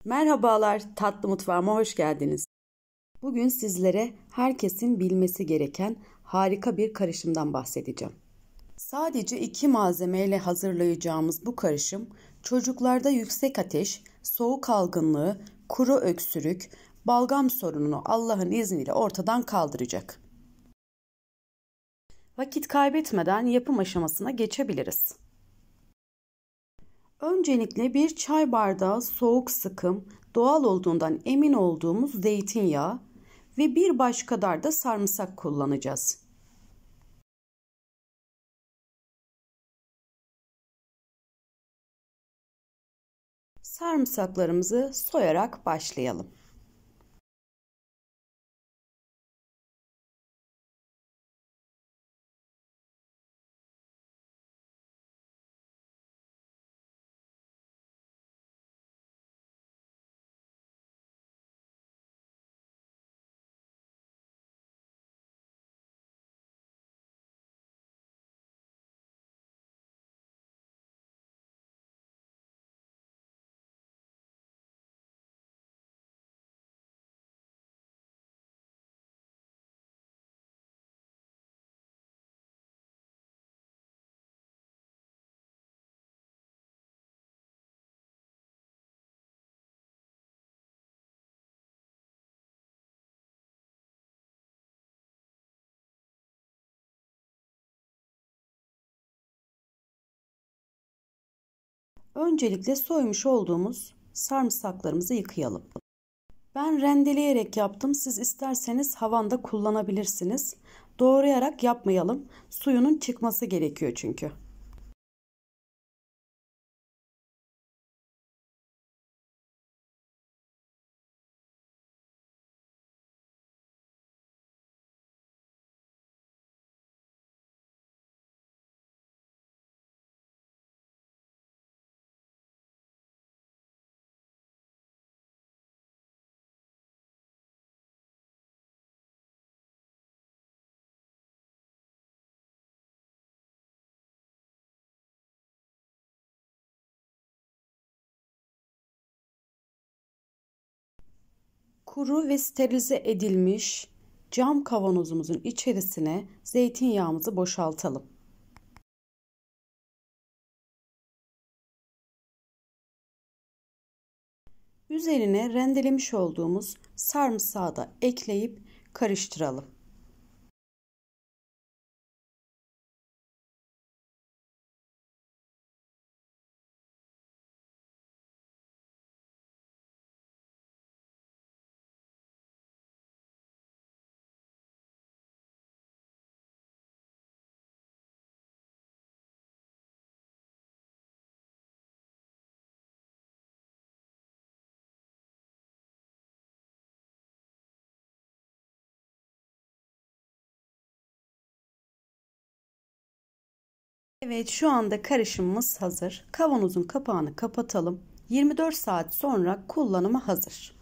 Merhabalar, tatlı mutfağıma hoş geldiniz. Bugün sizlere herkesin bilmesi gereken harika bir karışımdan bahsedeceğim. Sadece 2 malzemeyle hazırlayacağımız bu karışım, çocuklarda yüksek ateş, soğuk algınlığı, kuru öksürük, balgam sorununu Allah'ın izniyle ortadan kaldıracak. Vakit kaybetmeden yapım aşamasına geçebiliriz. Öncelikle bir çay bardağı soğuk sıkım, doğal olduğundan emin olduğumuz zeytinyağı ve bir baş kadar da sarımsak kullanacağız. Sarımsaklarımızı soyarak başlayalım. Öncelikle soymuş olduğumuz sarımsaklarımızı yıkayalım. Ben rendeleyerek yaptım. Siz isterseniz havanda kullanabilirsiniz. Doğrayarak yapmayalım. Suyunun çıkması gerekiyor çünkü. Kuru ve sterilize edilmiş cam kavanozumuzun içerisine zeytinyağımızı boşaltalım. Üzerine rendelemiş olduğumuz sarımsağı da ekleyip karıştıralım. Evet, şu anda karışımımız hazır. Kavanozun kapağını kapatalım. 24 saat sonra kullanıma hazır.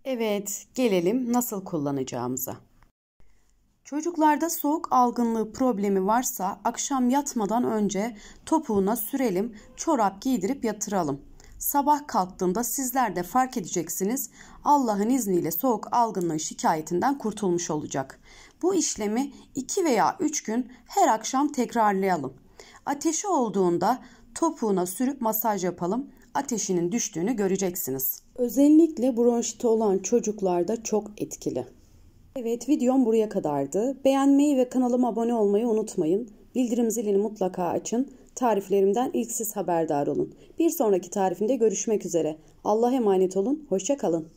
Evet, gelelim nasıl kullanacağımıza. Çocuklarda soğuk algınlığı problemi varsa akşam yatmadan önce topuğuna sürelim, çorap giydirip yatıralım. Sabah kalktığında sizler de fark edeceksiniz, Allah'ın izniyle soğuk algınlığı şikayetinden kurtulmuş olacak. Bu işlemi 2 veya 3 gün her akşam tekrarlayalım. Ateşi olduğunda topuğuna sürüp masaj yapalım. Ateşinin düştüğünü göreceksiniz. Özellikle bronşiti olan çocuklarda çok etkili. Evet, videom buraya kadardı. Beğenmeyi ve kanalıma abone olmayı unutmayın. Bildirim zilini mutlaka açın. Tariflerimden ilk siz haberdar olun. Bir sonraki tarifimde görüşmek üzere. Allah'a emanet olun. Hoşça kalın.